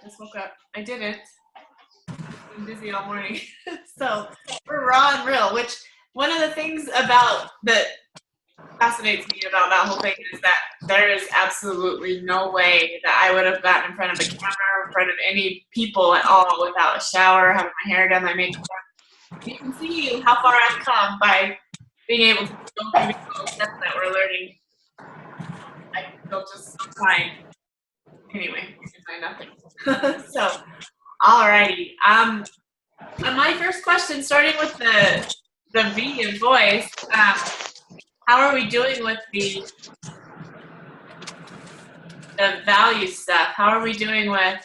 I just woke up. I didn't. I've been busy all morning. So we're raw and real, which one of the things about that fascinates me about that whole thing is that there is absolutely no way that I would have gotten in front of a camera or in front of any people at all without a shower, having my hair done, my makeup done. You can see how far I've come by being able to go through these little steps that we're learning. I feel just fine. Anyway, seems like nothing. So, alrighty. My first question, starting with the V in voice. How are we doing with the value stuff? How are we doing with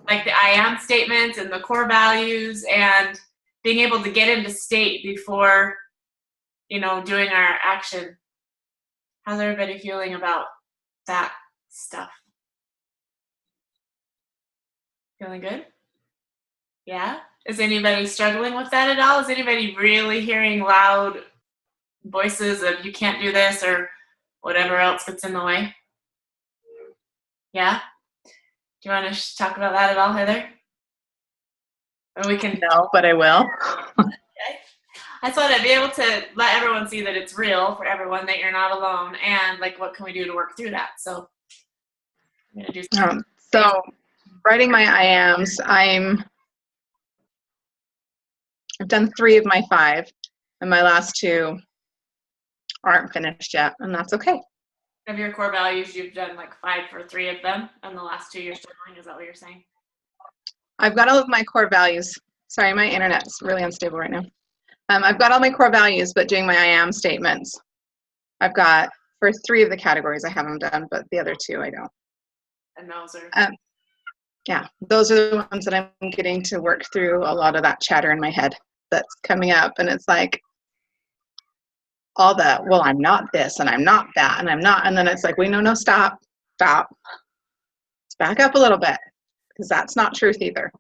like the I am statements and the core values and being able to get into state before, doing our action? How's everybody feeling about that stuff? Feeling good? Yeah? Is anybody struggling with that at all? Is anybody really hearing loud voices of you can't do this or whatever else gets in the way? Yeah? Do you want to talk about that at all, Heather? Or we can. No, but I will. Okay. I thought I'd be able to let everyone see that it's real for everyone, that you're not alone, and like what can we do to work through that? So I'm gonna do So writing my I ams, I've done 3 of my 5, and my last 2 aren't finished yet, and that's okay. Of your core values, you've done like 5 for 3 of them, and the last 2 you're struggling. Is that what you're saying? I've got all of my core values. Sorry, my internet's really unstable right now. I've got all my core values, but doing my I am statements, I've got for 3 of the categories I have them done, but the other 2 I don't. And those are. Yeah, those are the ones that I'm getting to work through a lot of that chatter in my head that's coming up, and it's like all the, well, I'm not this, and I'm not that, and I'm not, and then it's like, wait, no, stop. Let's back up a little bit, because that's not truth either.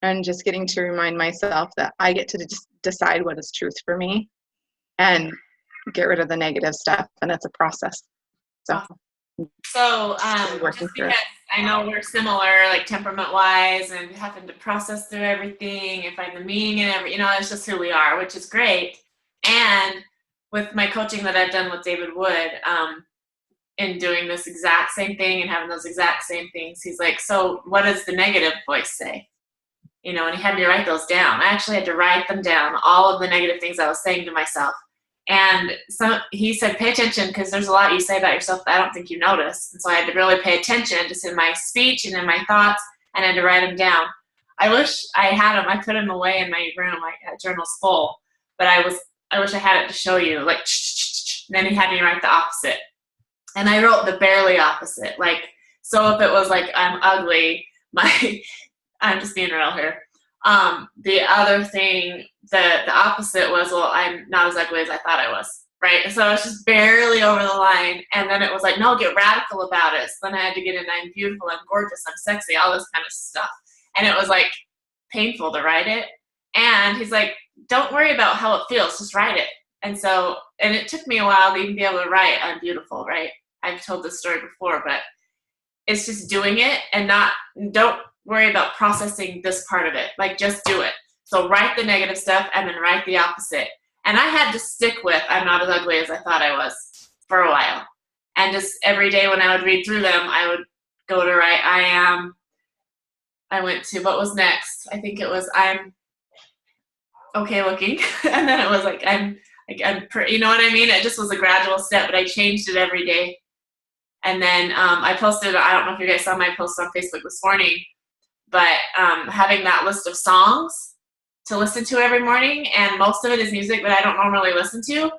And just getting to remind myself that I get to just decide what is truth for me and get rid of the negative stuff, and it's a process. So just because I know we're similar, like temperament-wise, and having to process through everything and find the meaning in it's just who we are, which is great. And with my coaching that I've done with David Wood, in doing this exact same thing and having those exact same things, he's like, so what does the negative voice say? And he had me write those down. I actually had to write them down, all of the negative things I was saying to myself. And so he said, pay attention, because there's a lot you say about yourself that I don't think you notice. And so I had to really pay attention just in my speech and in my thoughts, and I had to write them down. I wish I had them. I put them away in my room. My journal's full. But I wish I had it to show you. Like, and then he had me write the opposite. And I wrote the barely opposite. Like, so if it was like, I'm ugly, I'm just being real here. The other thing, the opposite was, well, I'm not as ugly as I thought I was, right? So I was just barely over the line, and then it was like, no, get radical about it. So then I had to get in, I'm beautiful, I'm gorgeous, I'm sexy, all this kind of stuff. And it was like painful to write it. And he's like, don't worry about how it feels, just write it. And it took me a while to even be able to write, I'm beautiful, right? I've told this story before, but it's just doing it and don't worry about processing this part of it. Like, just do it. So write the negative stuff and then write the opposite. And I had to stick with I'm not as ugly as I thought I was for a while. And just every day when I would read through them, I would go to write I am. I went to what was next. I think it was I'm okay looking. And then it was like I'm you know what I mean? It just was a gradual step, but I changed it every day. And then I posted, I don't know if you guys saw my post on Facebook this morning, but having that list of songs to listen to every morning, and most of it is music that I don't normally listen to.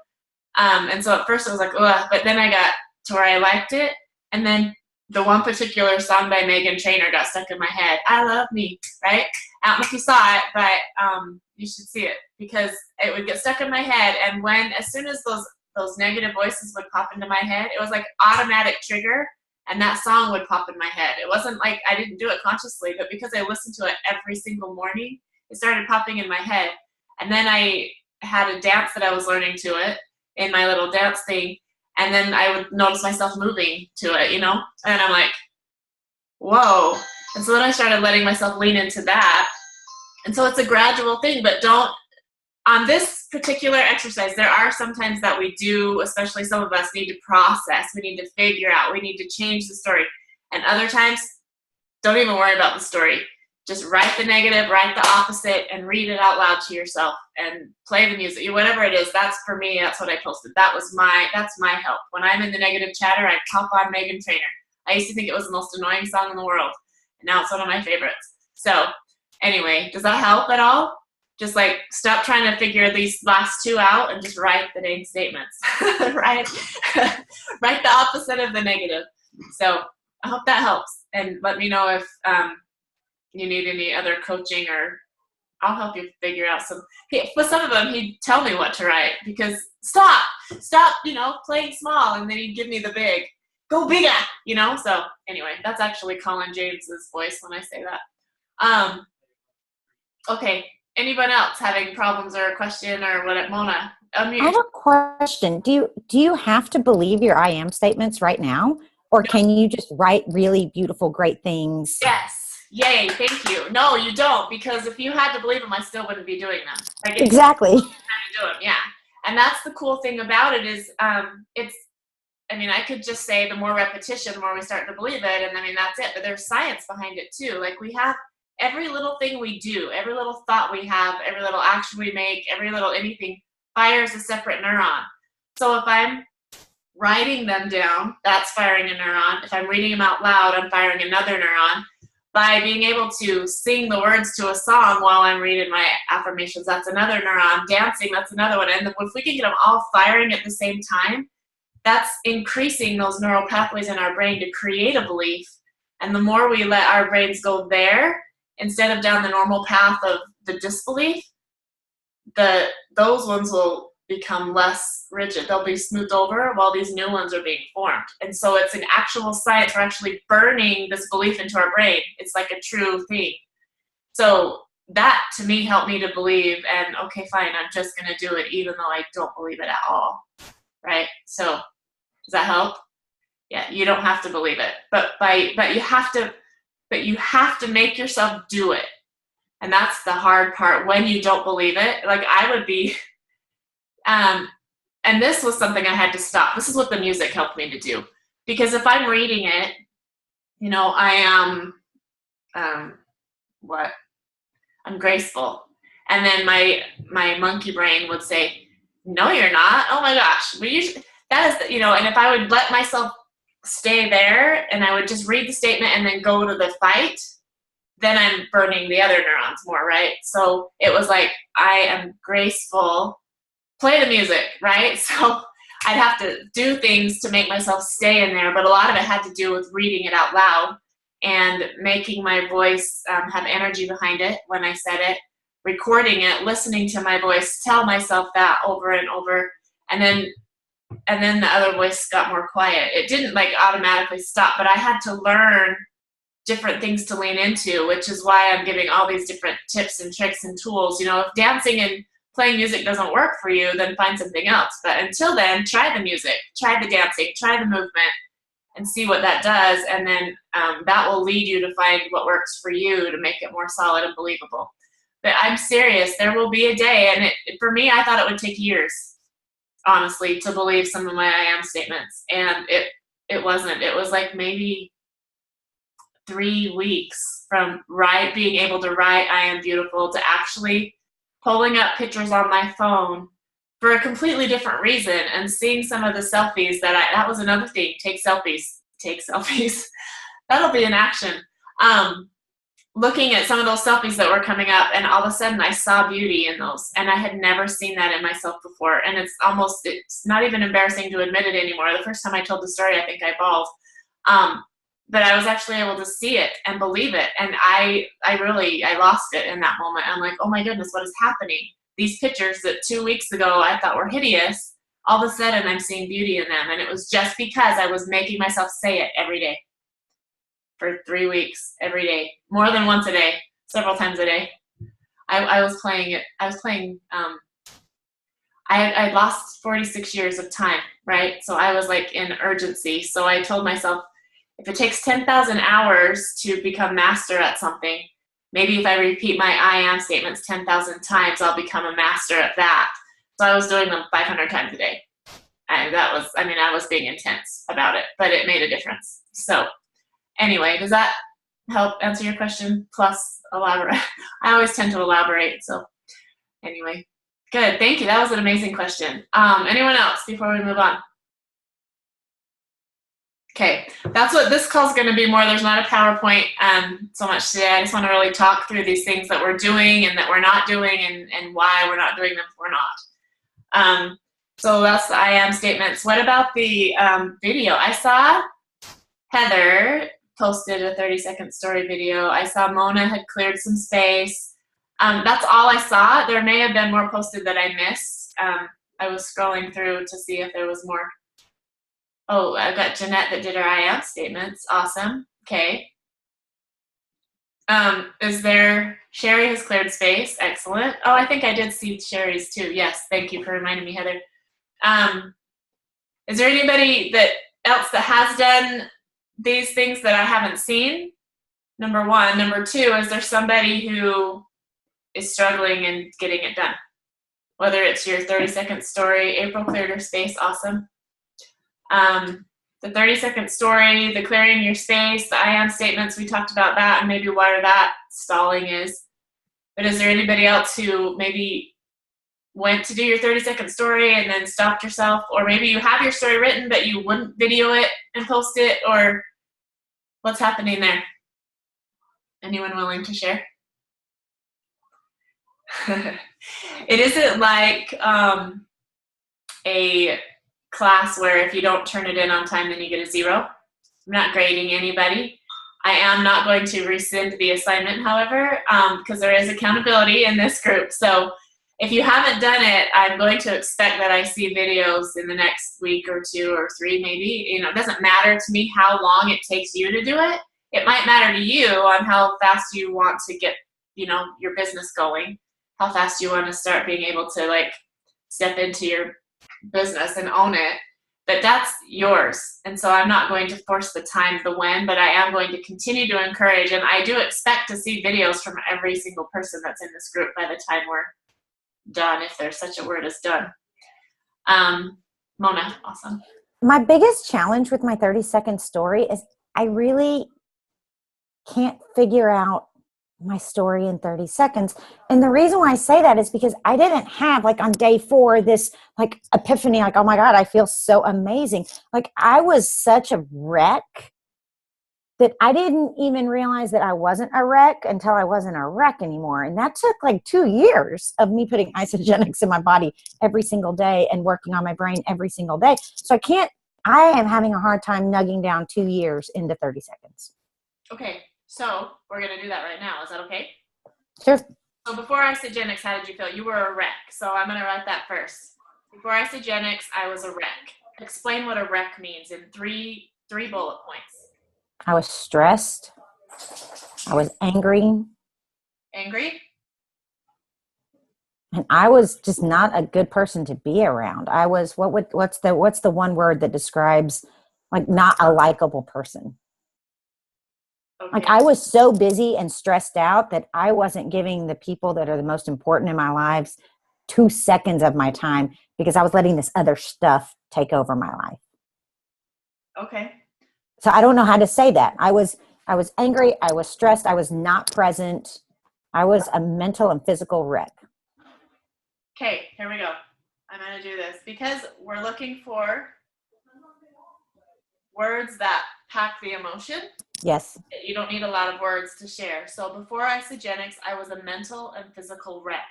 And so at first I was like, ugh, but then I got to where I liked it. And then the one particular song by Meghan Trainor got stuck in my head. I love me, right? I don't know if you saw it, but you should see it, because it would get stuck in my head. And as soon as those negative voices would pop into my head, it was like automatic trigger, and that song would pop in my head. It wasn't like I didn't do it consciously, but because I listened to it every single morning, it started popping in my head. And then I had a dance that I was learning to it in my little dance thing, and then I would notice myself moving to it, and I'm like, whoa. And so then I started letting myself lean into that. And so it's a gradual thing, but don't, on this particular exercise, there are sometimes that we do, especially some of us, need to process. We need to figure out. We need to change the story. And other times, don't even worry about the story. Just write the negative, write the opposite, and read it out loud to yourself and play the music. Whatever it is, that's for me, that's what I posted. That's my help. When I'm in the negative chatter, I pop on Meghan Trainor. I used to think it was the most annoying song in the world. And now it's one of my favorites. So anyway, does that help at all? Just like stop trying to figure these last two out and just write the dang statements. Write the opposite of the negative. So I hope that helps. And let me know if you need any other coaching, or I'll help you figure out some. With some of them, he'd tell me what to write, because stop, playing small, and then he'd give me the big. Go bigger, So anyway, that's actually Colin James's voice when I say that. Okay. Anyone else having problems or a question or what? Mona, I have a question. Do you have to believe your I am statements right now? Or can you just write really beautiful, great things? Yes. Yay. Thank you. No, you don't, because if you had to believe them, I still wouldn't be doing them. Like, exactly. Do them. Yeah. And that's the cool thing about it is I could just say the more repetition, the more we start to believe it. And that's it. But there's science behind it too. Like, we have every little thing we do, every little thought we have, every little action we make, every little anything fires a separate neuron. So if I'm writing them down, that's firing a neuron. If I'm reading them out loud, I'm firing another neuron. By being able to sing the words to a song while I'm reading my affirmations, that's another neuron. Dancing, that's another one. And if we can get them all firing at the same time, that's increasing those neural pathways in our brain to create a belief. And the more we let our brains go there, instead of down the normal path of the disbelief, those ones will become less rigid. They'll be smoothed over while these new ones are being formed. And so it's an actual science. We're actually burning this belief into our brain. It's like a true thing. So that, to me, helped me to believe, and okay, fine, I'm just going to do it even though I don't believe it at all. Right? So does that help? Yeah, you don't have to believe it. But you have to make yourself do it. And that's the hard part when you don't believe it. Like, I would be and this was something I had to stop. This is what the music helped me to do. Because if I'm reading it, I am, I'm graceful. And then my monkey brain would say, no, you're not. Oh my gosh. That is, and if I would let myself stay there and I would just read the statement and then go to the fight, then I'm burning the other neurons more, right? So it was like, I am graceful. Play the music, right? So I'd have to do things to make myself stay in there, but a lot of it had to do with reading it out loud and making my voice have energy behind it when I said it, recording it, listening to my voice, tell myself that over and over, and then the other voice got more quiet. It didn't automatically stop, but I had to learn different things to lean into, which is why I'm giving all these different tips and tricks and tools. If dancing and playing music doesn't work for you, then find something else. But until then, try the music, try the dancing, try the movement, and see what that does. And then that will lead you to find what works for you to make it more solid and believable. But I'm serious. There will be a day, and for me, I thought it would take years, honestly, to believe some of my I am statements. And it wasn't. It was like maybe 3 weeks from being able to write I am beautiful to actually pulling up pictures on my phone for a completely different reason and seeing some of the selfies that was another thing. Take selfies. That'll be an action. Looking at some of those selfies that were coming up, and all of a sudden I saw beauty in those, and I had never seen that in myself before. And it's not even embarrassing to admit it anymore. The first time I told the story, I think I bawled. But I was actually able to see it and believe it. And I lost it in that moment. I'm like, oh my goodness, what is happening? These pictures that 2 weeks ago I thought were hideous, all of a sudden I'm seeing beauty in them. And it was just because I was making myself say it every day for 3 weeks, every day, more than once a day, several times a day. I was playing it. I lost 46 years of time, right? So I was like in urgency. So I told myself, If it takes 10,000 hours to become master at something, maybe if I repeat my I am statements 10,000 times, I'll become a master at that. So I was doing them 500 times a day. And that was, I mean, I was being intense about it, but it made a difference. So anyway, does that help answer your question? Plus elaborate. I always tend to elaborate. So anyway, good. Thank you. That was an amazing question. Anyone else before we move on? Okay, that's what this call is going to be more. There's not a PowerPoint so much today. I just want to really talk through these things that we're doing and that we're not doing and why we're not doing them if we're not. So that's the I am statements. What about the video? I saw Heather posted a 30-second story video. I saw Mona had cleared some space. That's all I saw. There may have been more posted that I missed. I was scrolling through to see if there was more. Oh, I've got Jeanette that did her I am statements. Awesome. Okay. Is there, Sherry has cleared space. Excellent. Oh, I think I did see Sherry's too. Yes, thank you for reminding me, Heather. Is there anybody else that has done these things that I haven't seen? Number one. Number two, is there somebody who is struggling and getting it done? Whether it's your 30-second story, April cleared her space, awesome. The 30-second story, the clearing your space, the I am statements, we talked about that and maybe where that stalling is. But is there anybody else who maybe went to do your 30-second story and then stopped yourself? Or maybe you have your story written but you wouldn't video it and post it? Or what's happening there? Anyone willing to share? It isn't like a class where if you don't turn it in on time, then you get a 0. I'm not grading anybody. I am not going to rescind the assignment, however, because there is accountability in this group. So if you haven't done it, I'm going to expect that I see videos in the next week or 2 or 3 maybe. You know, it doesn't matter to me how long it takes you to do it. It might matter to you on how fast you want to get, you know, your business going, how fast you want to start being able to like step into your business and own it, but that's yours. And so I'm not going to force the time, the when, but I am going to continue to encourage, and I do expect to see videos from every single person that's in this group by the time we're done, if there's such a word as done. Mona, awesome. My biggest challenge with my 30-second story is I really can't figure out my story in 30 seconds. And the reason why I say that is because I didn't have, like, on day 4, this like epiphany, like, oh my God, I feel so amazing. Like, I was such a wreck that I didn't even realize that I wasn't a wreck until I wasn't a wreck anymore. And that took like 2 years of me putting isogenics in my body every single day and working on my brain every single day. So I am having a hard time nugging down 2 years into 30 seconds. Okay. So we're going to do that right now. Is that okay? Sure. So before isogenics, how did you feel? You were a wreck. So I'm going to write that first. Before isogenics, I was a wreck. Explain what a wreck means in three bullet points. I was stressed. I was angry. Angry? And I was just not a good person to be around. I was, what's the one word that describes like not a likable person? Okay. Like, I was so busy and stressed out that I wasn't giving the people that are the most important in my lives 2 seconds of my time because I was letting this other stuff take over my life. Okay. So I don't know how to say that. I was angry. I was stressed. I was not present. I was a mental and physical wreck. Okay, here we go. I'm going to do this because we're looking for words that pack the emotion. Yes. You don't need a lot of words to share. So before isogenics, I was a mental and physical wreck.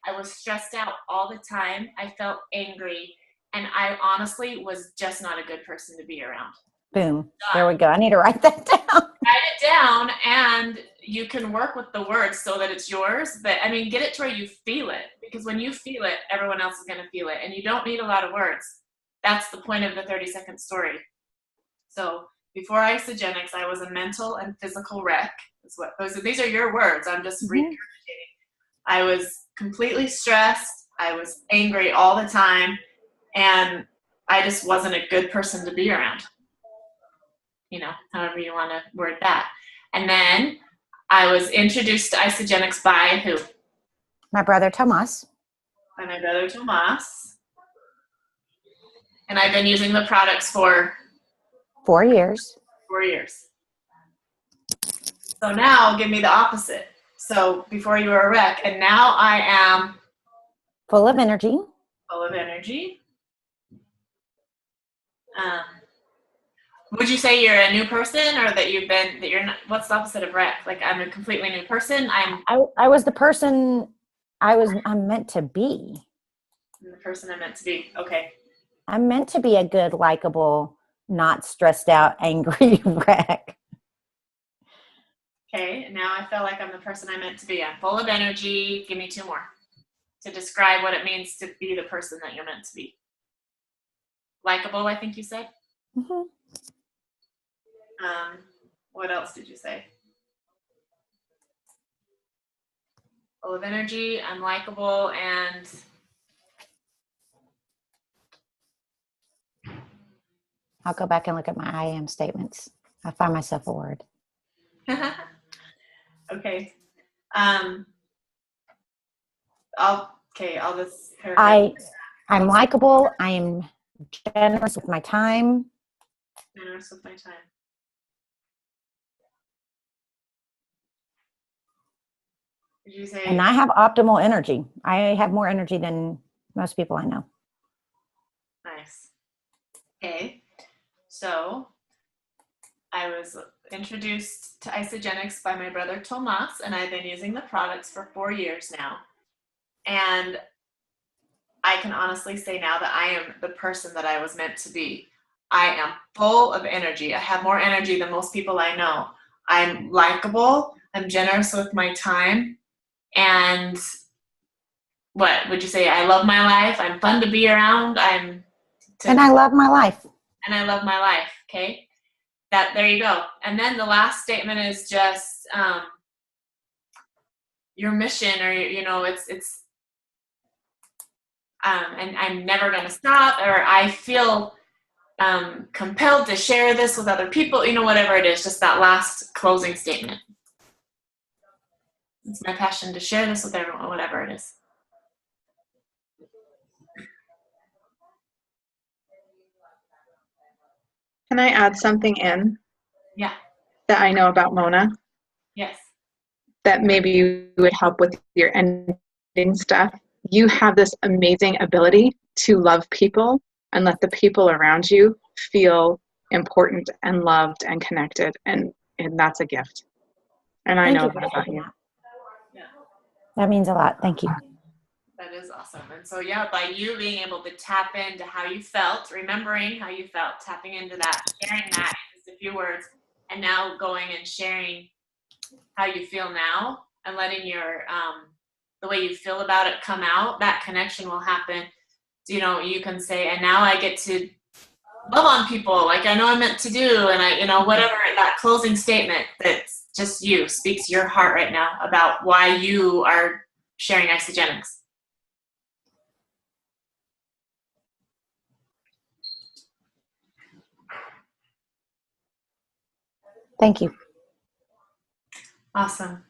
I was stressed out all the time. I felt angry. And I honestly was just not a good person to be around. Boom. There we go. I need to write that down. Write it down, and you can work with the words so that it's yours. But, I mean, get it to where you feel it. Because when you feel it, everyone else is going to feel it. And you don't need a lot of words. That's the point of the 30-second story. So before isogenics, I was a mental and physical wreck. These are your words. I'm just regurgitating. I was completely stressed. I was angry all the time. And I just wasn't a good person to be around. however you want to word that. And then I was introduced to Isagenix by who? My brother Tomas. By my brother Tomas. And I've been using the products for 4 years. 4 years. So now give me the opposite. So before you were a wreck, and now I am full of energy. Full of energy. Would you say you're a new person, or that you're not? What's the opposite of wreck? Like, I'm a completely new person. I was the person I'm meant to be. I'm the person I'm meant to be. Okay. I'm meant to be a good, likable, not stressed out, angry wreck. Okay, and now I feel like I'm the person I'm meant to be. I'm full of energy. Give me 2 more to describe what it means to be the person that you're meant to be. Likeable, I think you said. Mm-hmm. What else did you say? Full of energy, I'm likable, and I'll go back and look at my I am statements. I find myself a word. Okay. I'll just paraphrase. I'm likable. I am generous with my time. Generous with my time. Did you say? And I have optimal energy. I have more energy than most people I know. Nice. Okay. So I was introduced to Isagenix by my brother Tomas, and I've been using the products for 4 years now. And I can honestly say now that I am the person that I was meant to be. I am full of energy. I have more energy than most people I know. I'm likable. I'm generous with my time. And what would you say? I love my life. I'm fun to be around. And I love my life. And I love my life. Okay. There you go. And then the last statement is just your mission, or it's and I'm never going to stop, or I feel compelled to share this with other people, whatever it is, just that last closing statement. It's my passion to share this with everyone, whatever it is. Can I add something in? Yeah. That I know about Mona? Yes. That maybe would help with your ending stuff. You have this amazing ability to love people and let the people around you feel important and loved and connected, and that's a gift. And I know that about you. Yeah. That means a lot. Thank you. That is awesome. And so, by you being able to tap into how you felt, remembering how you felt, tapping into that, sharing that, just a few words, and now going and sharing how you feel now, and letting your the way you feel about it come out, that connection will happen. You can say, and now I get to love on people like I know I'm meant to do, and whatever, that closing statement that's just you, speaks your heart right now about why you are sharing Isagenix. Thank you. Awesome.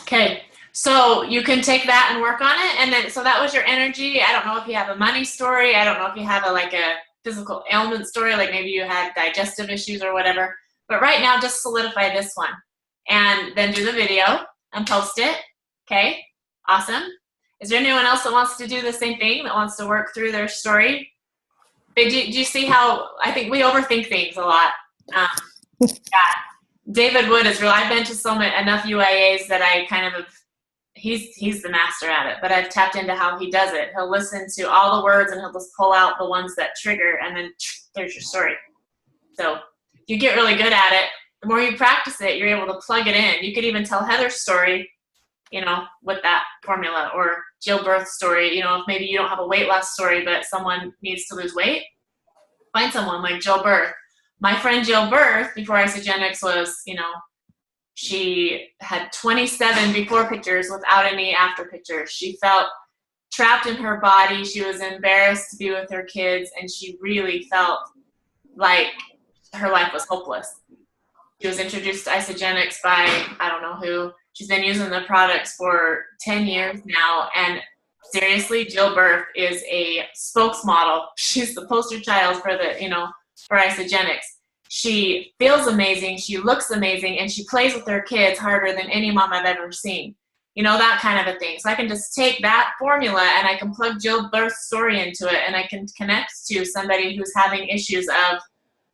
Okay, so you can take that and work on it, and then so that was your energy. I don't know if you have a money story. I don't know if you have a physical ailment story, like maybe you had digestive issues or whatever. But right now, just solidify this one, and then do the video and post it. Okay, awesome. Is there anyone else that wants to do the same thing, that wants to work through their story? Do you see how I think we overthink things a lot? Yeah. David Wood is real. I've been to enough UIAs that I kind of he's the master at it, but I've tapped into how he does it. He'll listen to all the words and he'll just pull out the ones that trigger, and then there's your story. So if you get really good at it, the more you practice it, you're able to plug it in. You could even tell Heather's story, with that formula, or Jill Birth's story. If maybe you don't have a weight loss story, but someone needs to lose weight, find someone like Jill Birth. My friend Jill Birth, before Isagenix, was, she had 27 before pictures without any after pictures. She felt trapped in her body. She was embarrassed to be with her kids, and she really felt like her life was hopeless. She was introduced to Isagenix by I don't know who. She's been using the products for 10 years now, and seriously, Jill Birth is a spokesmodel. She's the poster child for for Isagenix. She feels amazing, she looks amazing, and she plays with her kids harder than any mom I've ever seen. That kind of a thing. So I can just take that formula and I can plug Jill Birth's story into it, and I can connect to somebody who's having issues of,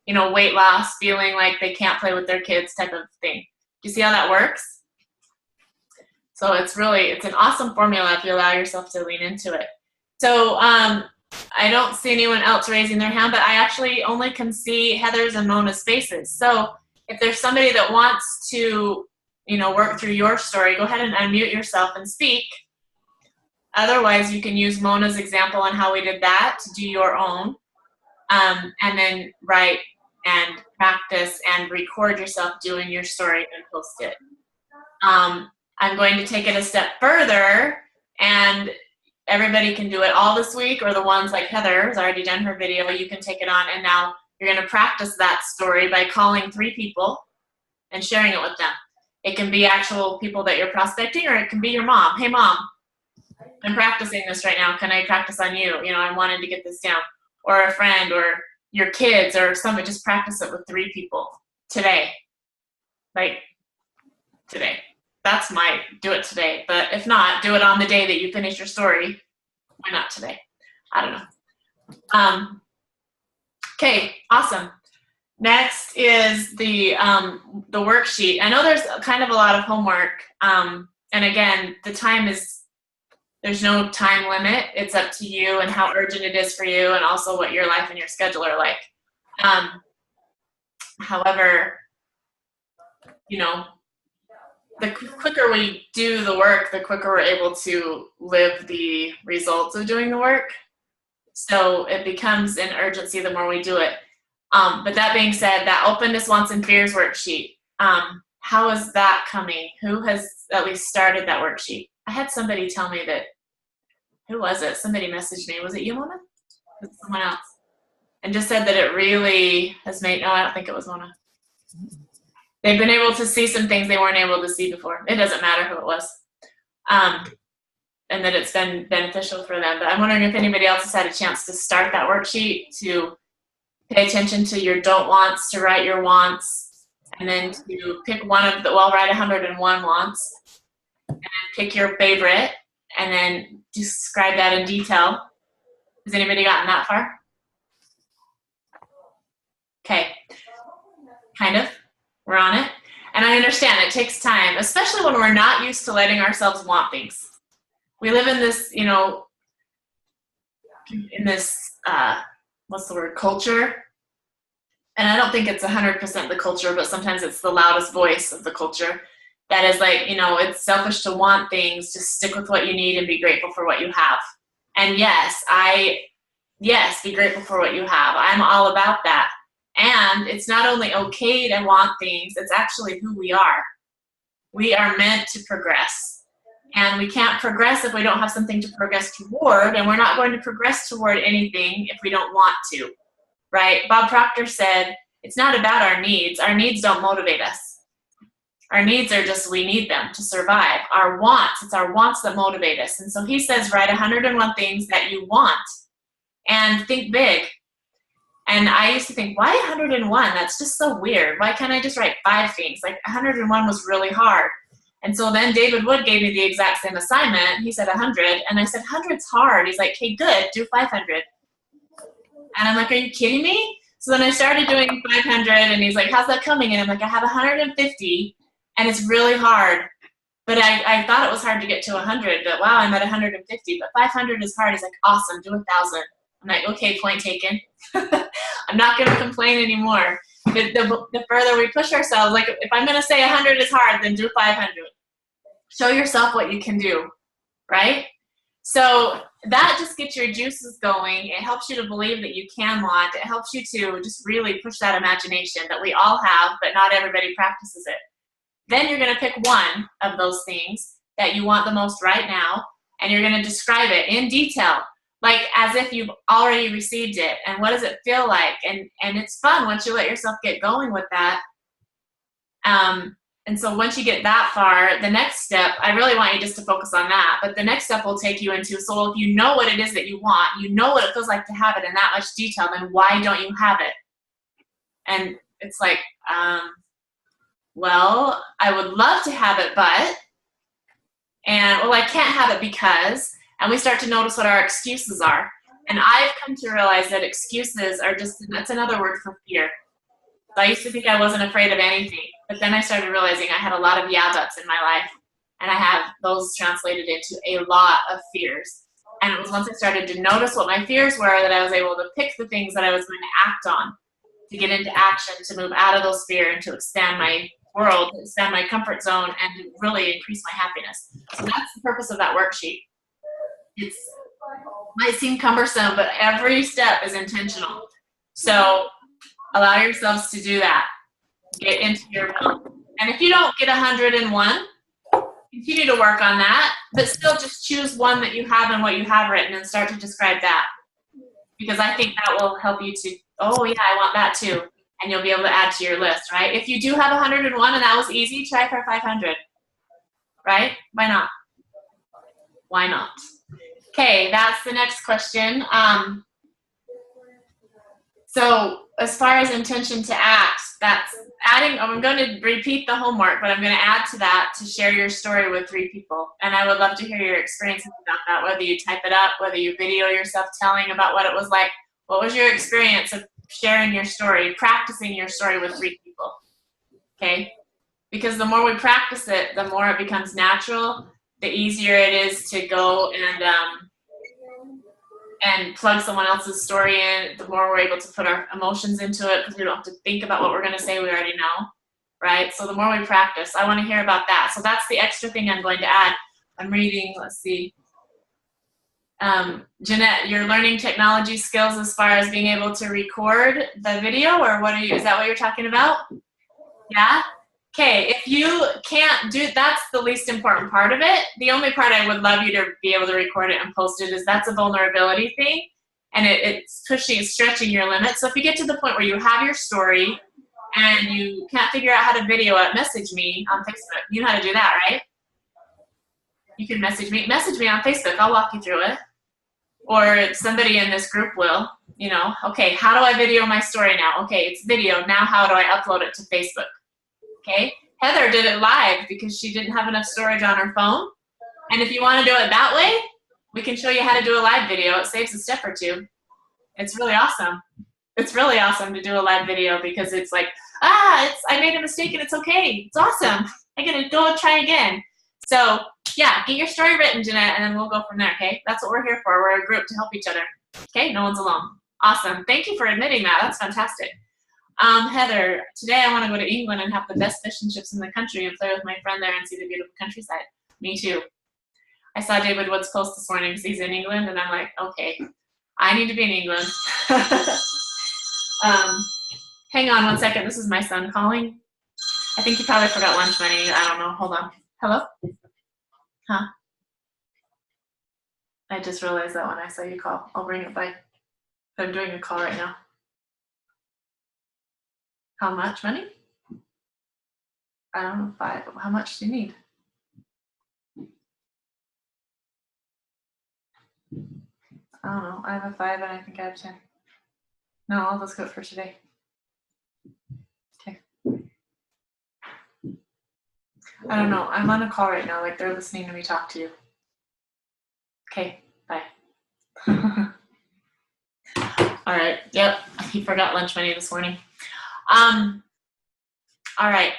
weight loss, feeling like they can't play with their kids type of thing. Do you see how that works? So it's an awesome formula if you allow yourself to lean into it. So I don't see anyone else raising their hand, but I actually only can see Heather's and Mona's faces. So if there's somebody that wants to, work through your story, go ahead and unmute yourself and speak. Otherwise, you can use Mona's example on how we did that to do your own, and then write and practice and record yourself doing your story and post it. I'm going to take it a step further, and everybody can do it all this week, or the ones like Heather has already done her video, you can take it on, and now you're going to practice that story by calling 3 people and sharing it with them. It can be actual people that you're prospecting, or it can be your mom. Hey, Mom, I'm practicing this right now. Can I practice on you? I'm wanting to get this down. Or a friend, or your kids, or somebody. Just practice it with 3 people today. Like, today. That's my do it today. But if not, do it on the day that you finish your story. Why not today? I don't know. Okay, awesome. Next is the worksheet. I know there's kind of a lot of homework. And again, there's no time limit. It's up to you and how urgent it is for you, and also what your life and your schedule are like. However, the quicker we do the work, the quicker we're able to live the results of doing the work. So it becomes an urgency the more we do it. But that being said, that openness, wants, and fears worksheet, how is that coming? Who has at least started that worksheet? I had somebody tell me that, who was it? Somebody messaged me. Was it you, Mona? Was it someone else? And just said that it really has made, no, I don't think it was Mona. They've been able to see some things they weren't able to see before. It doesn't matter who it was. And that it's been beneficial for them. But I'm wondering if anybody else has had a chance to start that worksheet, to pay attention to your don't wants, to write your wants, and then to pick one of write 101 wants, and then pick your favorite, and then describe that in detail. Has anybody gotten that far? Okay, kind of. We're on it. And I understand it takes time, especially when we're not used to letting ourselves want things. We live in this, what's the word, culture. And I don't think it's 100% the culture, but sometimes it's the loudest voice of the culture. That is like, it's selfish to want things. Just stick with what you need and be grateful for what you have. And yes, be grateful for what you have. I'm all about that. And it's not only okay to want things, it's actually who we are. We are meant to progress. And we can't progress if we don't have something to progress toward, and we're not going to progress toward anything if we don't want to, right? Bob Proctor said, it's not about our needs. Our needs don't motivate us. Our needs are just, we need them to survive. Our wants, it's our wants that motivate us. And so he says, write 101 things that you want and think big. And I used to think, why 101? That's just so weird. Why can't I just write 5 things? Like 101 was really hard. And so then David Wood gave me the exact same assignment. He said 100. And I said, 100's hard. He's like, hey, good, do 500. And I'm like, are you kidding me? So then I started doing 500, and he's like, how's that coming? And I'm like, I have 150, and it's really hard. But I thought it was hard to get to 100, but wow, I'm at 150. But 500 is hard. He's like, awesome, do 1,000. I'm like, okay, point taken. I'm not going to complain anymore. The further we push ourselves, like if I'm going to say 100 is hard, then do 500. Show yourself what you can do, right? So that just gets your juices going. It helps you to believe that you can want. It helps you to just really push that imagination that we all have, but not everybody practices it. Then you're going to pick one of those things that you want the most right now, and you're going to describe it in detail. like as if you've already received it. And what does it feel like? And it's fun once you let yourself get going with that. And so once you get that far, the next step, I really want you just to focus on that. But the next step will take you into, so if you know what it is that you want, you know what it feels like to have it in that much detail, then why don't you have it? And it's like, well, I would love to have it, but, and, well, I can't have it because, and we start to notice what our excuses are. And I've come to realize that excuses are just, that's another word for fear. So I used to think I wasn't afraid of anything, but then I started realizing I had a lot of yeah buts in my life, and I have those translated into a lot of fears. And it was once I started to notice what my fears were that I was able to pick the things that I was going to act on, to get into action, to move out of those fears and to expand my world, to expand my comfort zone, and to really increase my happiness. So that's the purpose of that worksheet. It might seem cumbersome, but every step is intentional. So allow yourselves to do that. Get into your will. And if you don't get 101, continue to work on that, but still just choose one that you have and what you have written and start to describe that. Because I think that will help you to, oh yeah, I want that too. And you'll be able to add to your list, right? If you do have 101 and that was easy, try for 500, right? Why not? Why not? Okay, that's the next question. So as far as intention to act, that's adding, I'm going to repeat the homework, but I'm going to add to that to share your story with 3 people. And I would love to hear your experiences about that, whether you type it up, whether you video yourself telling about what it was like. What was your experience of sharing your story, practicing your story with 3 people? Okay? Because the more we practice it, the more it becomes natural, the easier it is to go and plug someone else's story in, the more we're able to put our emotions into it because we don't have to think about what we're going to say, we already know, right? So the more we practice, I want to hear about that. So that's the extra thing I'm going to add. I'm reading, let's see. Jeanette, you're learning technology skills as far as being able to record the video, or what are you, is that what you're talking about? Yeah? Okay, if you can't do, that's the least important part of it. The only part I would love you to be able to record it and post it is that's a vulnerability thing, and it's pushing, stretching your limits. So if you get to the point where you have your story and you can't figure out how to video it, message me on Facebook. You know how to do that, right? You can message me on Facebook. I'll walk you through it. Or somebody in this group will, you know, okay, how do I video my story now? Okay, it's video. Now how do I upload it to Facebook? Okay, Heather did it live because she didn't have enough storage on her phone. And if you want to do it that way, we can show you how to do a live video. It saves a step or 2. It's really awesome. It's really awesome to do a live video because it's like, I made a mistake and it's okay. It's awesome. I'm going to go and try again. So yeah, get your story written, Jeanette, and then we'll go from there, okay? That's what we're here for. We're a group to help each other. Okay, no one's alone. Awesome. Thank you for admitting that. That's fantastic. Heather, today I want to go to England and have the best fish and chips in the country and play with my friend there and see the beautiful countryside. Me too. I saw David Wood's post this morning because he's in England, and I'm like, okay, I need to be in England. Hang on one second. This is my son calling. I think he probably forgot lunch money. I don't know. Hold on. Hello? Huh? I just realized that when I saw you call. I'll bring it by. I'm doing a call right now. How much money? I don't know, 5. How much do you need? I don't know. I have a 5 and I think I have 10. No, I'll just go for today. Okay. I don't know. I'm on a call right now. Like they're listening to me talk to you. Okay. Bye. All right. Yep. He forgot lunch money this morning. All right.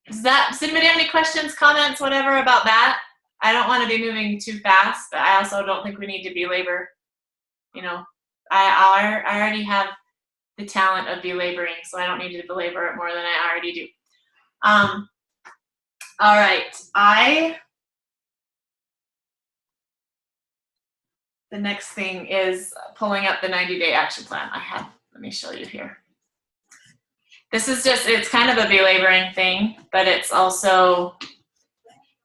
Does anybody have any questions, comments, whatever about that? I don't want to be moving too fast, but I also don't think we need to belabor. You know, I already have the talent of belaboring, so I don't need to belabor it more than I already do. All right. The next thing is pulling up the 90-day action plan. Let me show you here. This is just, it's kind of a belaboring thing, but it's also,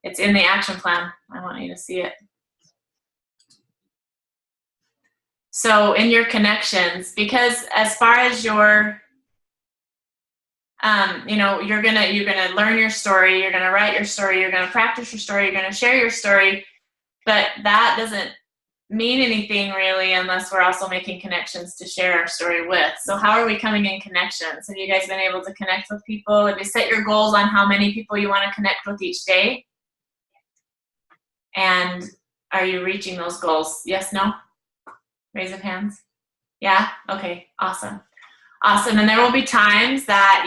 it's in the action plan. I want you to see it. So in your connections, because as far as your, you're gonna learn your story, you're gonna write your story, you're gonna practice your story, you're gonna share your story, but that doesn't mean anything really unless we're also making connections to share our story with. So how are we coming in connections? Have you guys been able to connect with people? Have you set your goals on how many people you want to connect with each day? And are you reaching those goals? Yes, no? Raise of hands. Yeah? Okay, awesome. Awesome. And there will be times that,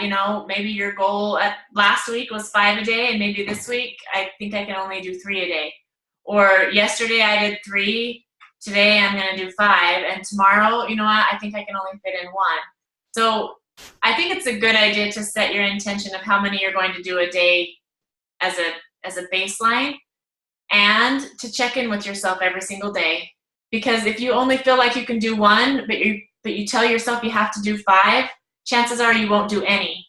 maybe your goal last week was 5 a day, and maybe this week I think I can only do 3 a day. Or yesterday I did 3, today I'm going to do 5, and tomorrow, you know what, I think I can only fit in 1. So I think it's a good idea to set your intention of how many you're going to do a day as a baseline, and to check in with yourself every single day. Because if you only feel like you can do 1, but you tell yourself you have to do 5, chances are you won't do any.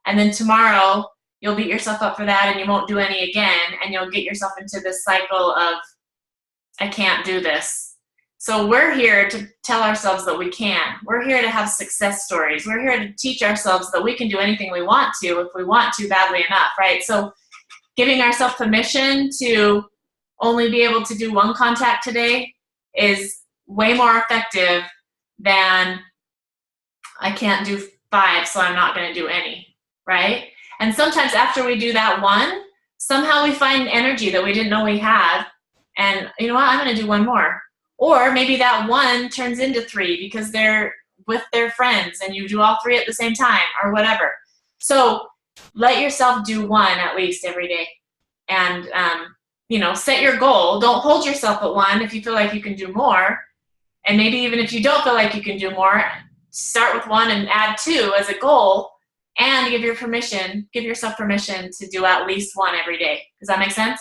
And then tomorrow, you'll beat yourself up for that and you won't do any again, and you'll get yourself into this cycle of, I can't do this. So we're here to tell ourselves that we can. We're here to have success stories. We're here to teach ourselves that we can do anything we want to if we want to badly enough, right? So giving ourselves permission to only be able to do 1 contact today is way more effective than I can't do 5, so I'm not going to do any, right? And sometimes after we do that 1, somehow we find energy that we didn't know we had, and you know what, I'm going to do 1 more. Or maybe that 1 turns into 3 because they're with their friends and you do all 3 at the same time, or whatever. So let yourself do 1 at least every day. And set your goal. Don't hold yourself at 1 if you feel like you can do more. And maybe even if you don't feel like you can do more, start with 1 and add 2 as a goal, and give yourself permission to do at least 1 every day. Does that make sense?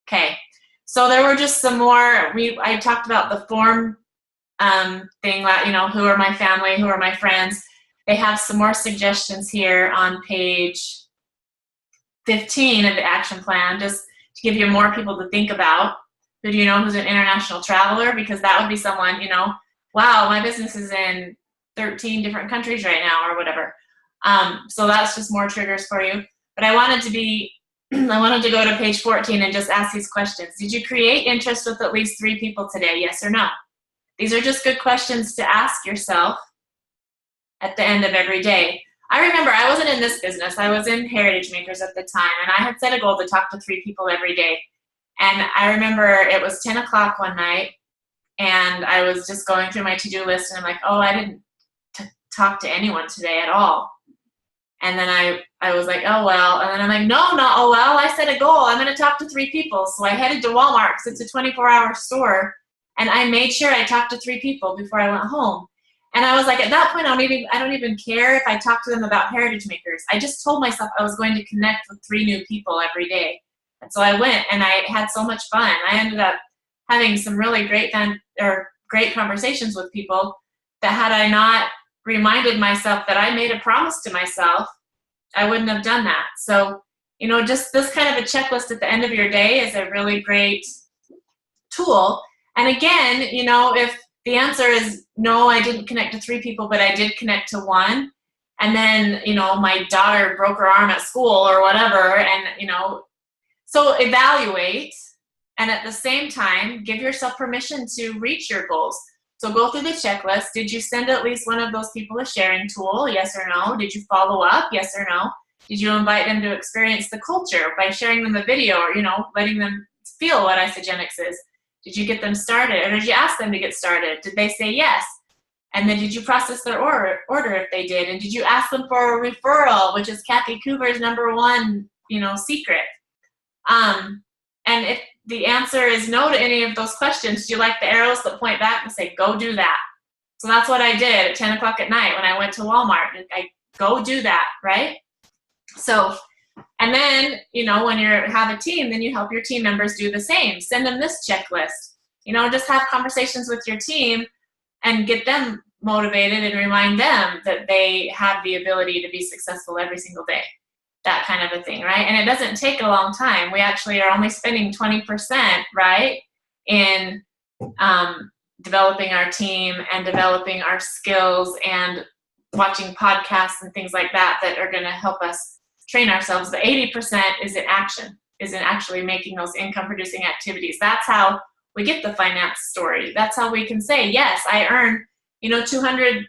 Okay. So there were just some more. I talked about the form thing, who are my family, who are my friends. They have some more suggestions here on page 15 of the action plan, just to give you more people to think about. Who do you know who's an international traveler? Because that would be someone, wow, my business is in 13 different countries right now, or whatever. So that's just more triggers for you. But I wanted to go to page 14 and just ask these questions. Did you create interest with at least 3 people today? Yes or no? These are just good questions to ask yourself at the end of every day. I remember I wasn't in this business. I was in Heritage Makers at the time, and I had set a goal to talk to 3 people every day. And I remember it was 10 o'clock one night, and I was just going through my to-do list, and I'm like, oh, I didn't talk to anyone today at all. And then I was like, oh, well. And then I'm like, no, not oh, well. I set a goal. I'm going to talk to 3 people. So I headed to Walmart because it's a 24-hour store, and I made sure I talked to 3 people before I went home. And I was like, at that point, I don't even care if I talk to them about Heritage Makers. I just told myself I was going to connect with 3 new people every day. And so I went, and I had so much fun. I ended up having some really great conversations with people that, had I not reminded myself that I made a promise to myself, I wouldn't have done that. So, just this kind of a checklist at the end of your day is a really great tool. And again, if the answer is no, I didn't connect to 3 people, but I did connect to 1, and then, my daughter broke her arm at school or whatever, and, so evaluate, and at the same time, give yourself permission to reach your goals. So go through the checklist. Did you send at least one of those people a sharing tool? Yes or no? Did you follow up? Yes or no? Did you invite them to experience the culture by sharing them a video, or, letting them feel what Isagenics is? Did you get them started, or did you ask them to get started? Did they say yes? And then did you process their order if they did? And did you ask them for a referral, which is Kathy Coover's #1, secret? And if the answer is no to any of those questions, do you like the arrows that point back and say, go do that? So that's what I did at 10 o'clock at night when I went to Walmart. I go do that, right? So, and then, when you have a team, then you help your team members do the same. Send them this checklist. Just have conversations with your team and get them motivated and remind them that they have the ability to be successful every single day. That kind of a thing, right? And it doesn't take a long time. We actually are only spending 20%, right, in developing our team and developing our skills and watching podcasts and things like that that are going to help us train ourselves. But 80% is in action, is in actually making those income producing activities. That's how we get the finance story. That's how we can say, yes, I earn, $200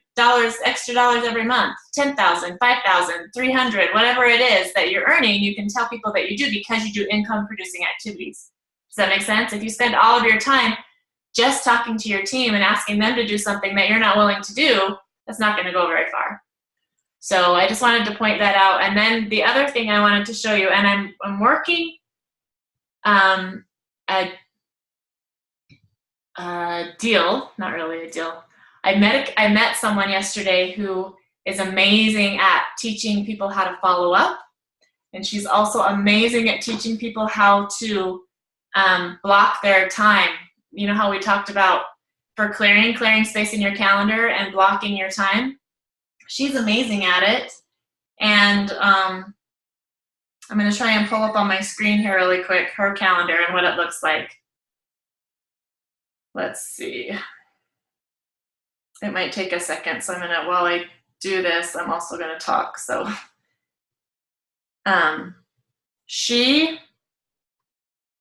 extra dollars every month, 10,000, 5,000, 300, whatever it is that you're earning, you can tell people that you do because you do income producing activities. Does that make sense? If you spend all of your time just talking to your team and asking them to do something that you're not willing to do, that's not going to go very far. So I just wanted to point that out. And then the other thing I wanted to show you, and I'm working a deal, not really a deal. I met someone yesterday who is amazing at teaching people how to follow up, and she's also amazing at teaching people how to block their time. You know how we talked about for clearing space in your calendar and blocking your time? She's amazing at it, and I'm going to try and pull up on my screen here really quick her calendar and what it looks like. Let's see. It might take a second, so while I do this, I'm also going to talk. So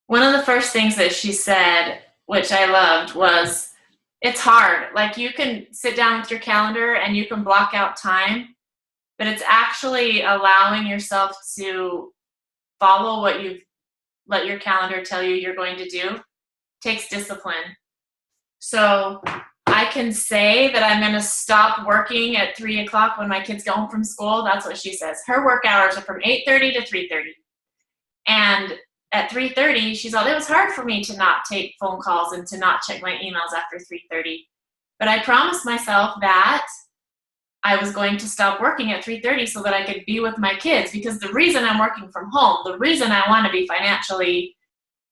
one of the first things that she said, which I loved, was, it's hard. Like, you can sit down with your calendar and you can block out time, but it's actually allowing yourself to follow what you've let your calendar tell you you're going to do. It takes discipline. So I can say that I'm going to stop working at 3 o'clock when my kids go home from school. That's what she says. Her work hours are from 8:30 to 3:30. And at 3:30, she's all, it was hard for me to not take phone calls and to not check my emails after 3:30. But I promised myself that I was going to stop working at 3:30 so that I could be with my kids, because the reason I'm working from home, the reason I want to be financially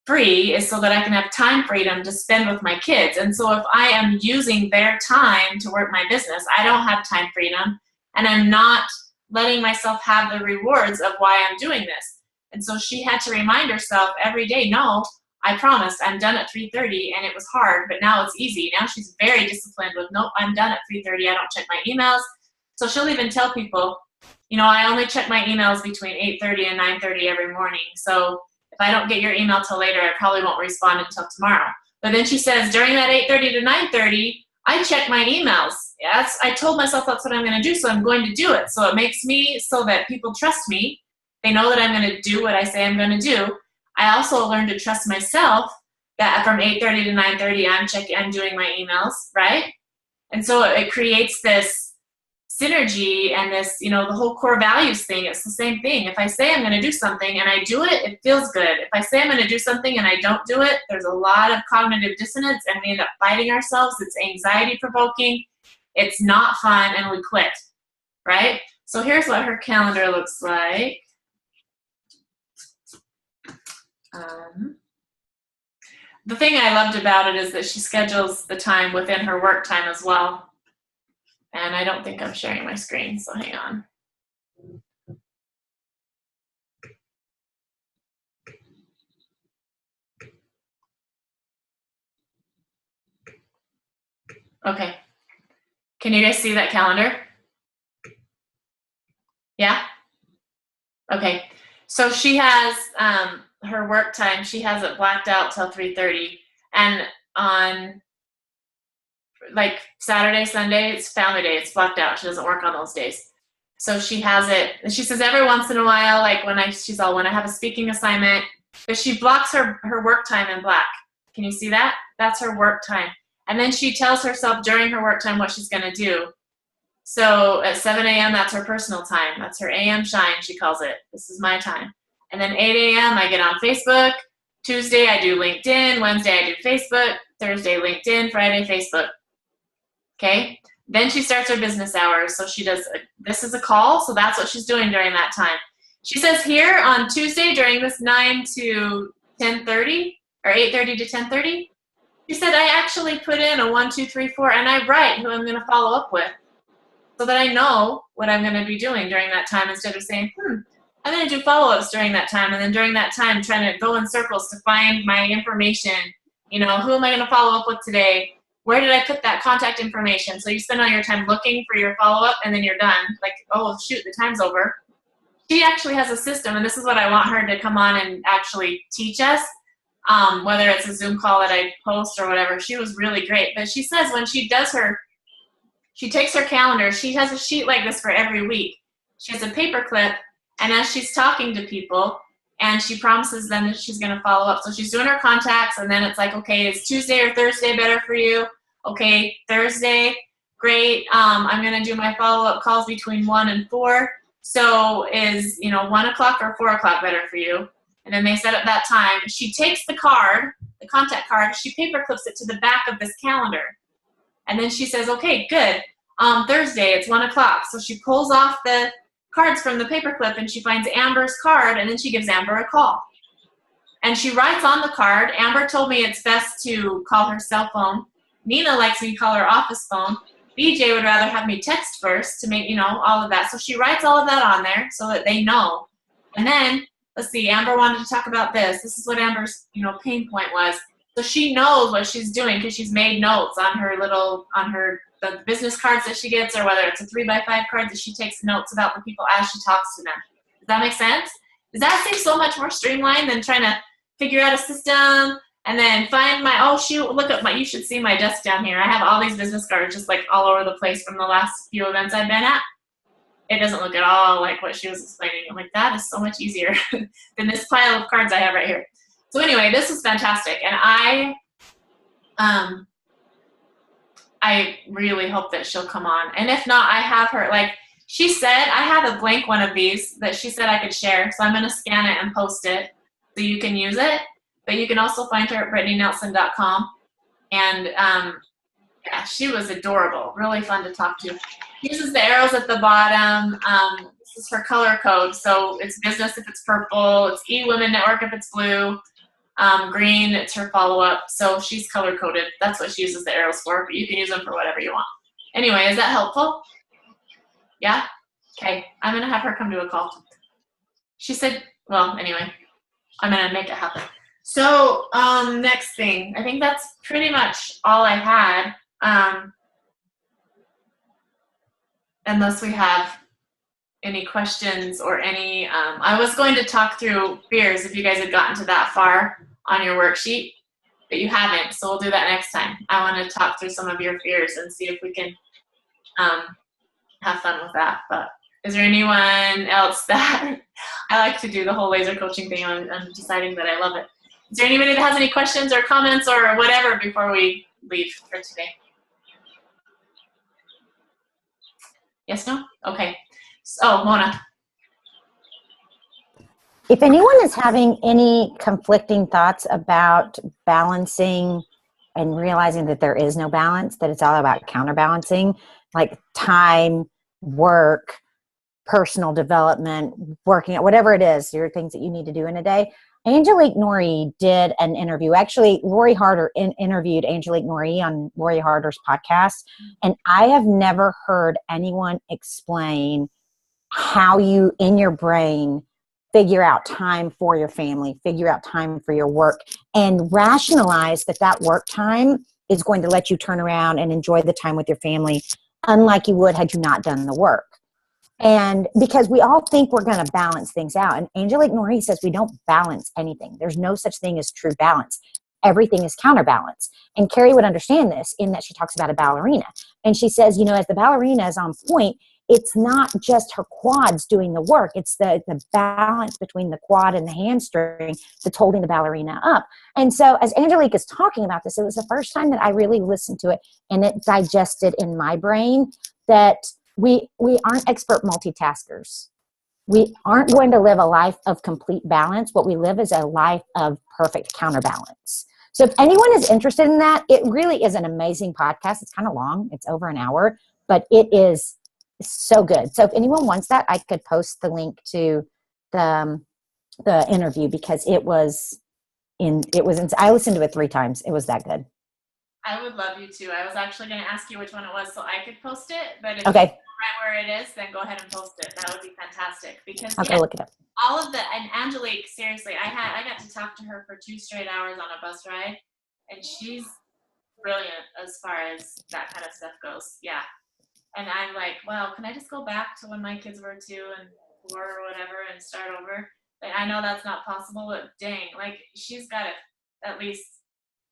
free is so that I can have time freedom to spend with my kids. And so if I am using their time to work my business, I don't have time freedom, and I'm not letting myself have the rewards of why I'm doing this. And so she had to remind herself every day, no, I promised I'm done at 3:30, and it was hard, but now it's easy. Now she's very disciplined with, nope, I'm done at 3:30. I don't check my emails. So she'll even tell people, I only check my emails between 8:30 and 9:30 every morning. So if I don't get your email till later, I probably won't respond until tomorrow. But then she says, during that 8:30 to 9:30, I check my emails. Yes, I told myself that's what I'm going to do, so I'm going to do it. So it makes me so that people trust me. They know that I'm going to do what I say I'm going to do. I also learned to trust myself that from 8:30 to 9:30, I'm doing my emails, right? And so it creates this synergy and this, the whole core values thing. It's the same thing. If I say I'm going to do something and I do it, it feels good. If I say I'm going to do something and I don't do it, there's a lot of cognitive dissonance and we end up fighting ourselves. It's anxiety provoking. It's not fun, and we quit, right? So here's what her calendar looks like. The thing I loved about it is that she schedules the time within her work time as well. And I don't think I'm sharing my screen, so hang on. Okay. Can you guys see that calendar? Yeah? Okay. So she has her work time, she has it blacked out till 3:30. And on like Saturday, Sunday, it's family day. It's blocked out. She doesn't work on those days. So she has it, and she says every once in a while, like when I have a speaking assignment, but she blocks her work time in black. Can you see that? That's her work time. And then she tells herself during her work time what she's going to do. So at 7 a.m., that's her personal time. That's her AM shine, she calls it. This is my time. And then 8 a.m., I get on Facebook. Tuesday, I do LinkedIn. Wednesday, I do Facebook. Thursday, LinkedIn. Friday, Facebook. Okay? Then she starts her business hours. So she does, this is a call, so that's what she's doing during that time. She says here on Tuesday during this 9 to 10:30, or 8:30 to 10:30, she said, I actually put in a 1, 2, 3, 4, and I write who I'm going to follow up with so that I know what I'm going to be doing during that time, instead of saying, I'm going to do follow-ups during that time, and then during that time trying to go in circles to find my information. Who am I going to follow up with today? where did I put that contact information? So you spend all your time looking for your follow-up and then you're done. Like, oh, shoot, the time's over. She actually has a system, and this is what I want her to come on and actually teach us, whether it's a Zoom call that I post or whatever. She was really great. But she says when she does she takes her calendar. She has a sheet like this for every week. She has a paper clip, and as she's talking to people, and she promises them that she's going to follow up. So she's doing her contacts, and then it's like, okay, is Tuesday or Thursday better for you? Okay, Thursday, great. I'm going to do my follow-up calls between 1 and 4. So is, 1 o'clock or 4 o'clock better for you? And then they set up that time. She takes the card, the contact card, she paper clips it to the back of this calendar. And then she says, okay, good. Thursday, it's 1 o'clock. So she pulls off the cards from the paperclip and she finds Amber's card, and then she gives Amber a call. And she writes on the card, Amber told me it's best to call her cell phone. Nina likes me to call her office phone. BJ would rather have me text first to make, all of that. So she writes all of that on there so that they know. And then, let's see, Amber wanted to talk about this. This is what Amber's, pain point was. So she knows what she's doing because she's made notes on the business cards that she gets, or whether it's a 3x5 card that she takes notes about the people as she talks to them. Does that make sense? Does that seem so much more streamlined than trying to figure out a system and then find you should see my desk down here. I have all these business cards just like all over the place from the last few events I've been at. It doesn't look at all like what she was explaining. I'm like, that is so much easier than this pile of cards I have right here. So anyway, this was fantastic. And I really hope that she'll come on. And if not, I have her, like she said, I have a blank one of these that she said I could share. So I'm going to scan it and post it so you can use it. But you can also find her at BrittanyNelson.com. And yeah, she was adorable, really fun to talk to. She uses the arrows at the bottom. This is her color code. So it's business if it's purple. It's eWomen Network if it's blue. Green, it's her follow-up. So she's color-coded. That's what she uses the arrows for, but you can use them for whatever you want. Anyway, is that helpful? Yeah? Okay. I'm going to have her come to a call. She said, well, anyway, I'm going to make it happen. So next thing. I think that's pretty much all I had. Unless we have any questions or any, I was going to talk through fears if you guys had gotten to that far on your worksheet, but you haven't, so we'll do that next time. I want to talk through some of your fears and see if we can have fun with that. But is there anyone else that, I like to do the whole laser coaching thing. I'm deciding that I love it. Is there anybody that has any questions or comments or whatever before we leave for today? Yes, no? Okay. So, Mona. If anyone is having any conflicting thoughts about balancing and realizing that there is no balance, that it's all about counterbalancing, like time, work, personal development, working out, whatever it is, your things that you need to do in a day. Angelique Norrie did an interview. Actually, Lori Harder interviewed Angelique Norrie on Lori Harder's podcast. And I have never heard anyone explain how you, in your brain, figure out time for your family, figure out time for your work, and rationalize that work time is going to let you turn around and enjoy the time with your family, unlike you would had you not done the work. And because we all think we're going to balance things out. And Angelique Norrie says we don't balance anything. There's no such thing as true balance. Everything is counterbalance. And Carrie would understand this in that she talks about a ballerina. And she says, as the ballerina is on point, it's not just her quads doing the work. It's the balance between the quad and the hamstring that's holding the ballerina up. And so as Angelique is talking about this, it was the first time that I really listened to it and it digested in my brain that we aren't expert multitaskers. We aren't going to live a life of complete balance. What we live is a life of perfect counterbalance. So if anyone is interested in that, it really is an amazing podcast. It's kind of long. It's over an hour, but it is so good. So if anyone wants that, I could post the link to the interview because I listened to it 3 times. It was that good. I would love you to. I was actually going to ask you which one it was so I could post it, but if okay. you know right where it is, then go ahead and post it. That would be fantastic because I'll go look it up. All of the, and Angelique, seriously, I got to talk to her for 2 straight hours on a bus ride, and she's brilliant as far as that kind of stuff goes. Yeah. And I'm like, well, can I just go back to when my kids were 2 and 4 or whatever and start over? Like, I know that's not possible, but dang, like she's got to at least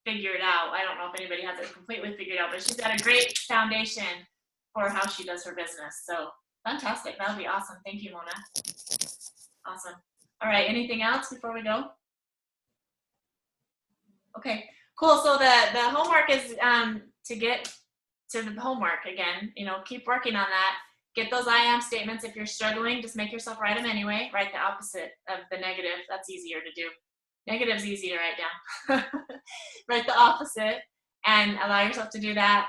figure it out. I don't know if anybody has it completely figured out, but she's got a great foundation for how she does her business. So fantastic. That would be awesome. Thank you, Mona. Awesome. All right. Anything else before we go? Okay, cool. So the homework is to get to the homework again. You know, keep working on that. Get those I am statements. If you're struggling, just make yourself write them anyway. Write the opposite of the negative. That's easier to do. Negative's easy to write down. Write the opposite and allow yourself to do that.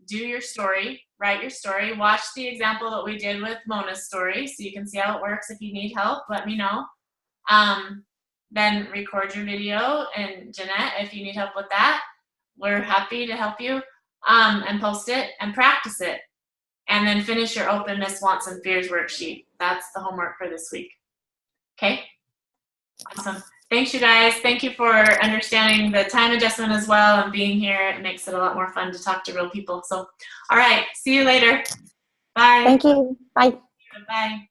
Do your story. Write your story. Watch the example that we did with Mona's story so you can see how it works. If you need help, let me know. Then record your video, and Jeanette, if you need help with that, we're happy to help you, and post it and practice it. And then finish your openness, wants, and fears worksheet. That's the homework for this week. Okay? Awesome. Thanks, you guys. Thank you for understanding the time adjustment as well and being here. It makes it a lot more fun to talk to real people. So, all right. See you later. Bye. Thank you. Bye. Bye.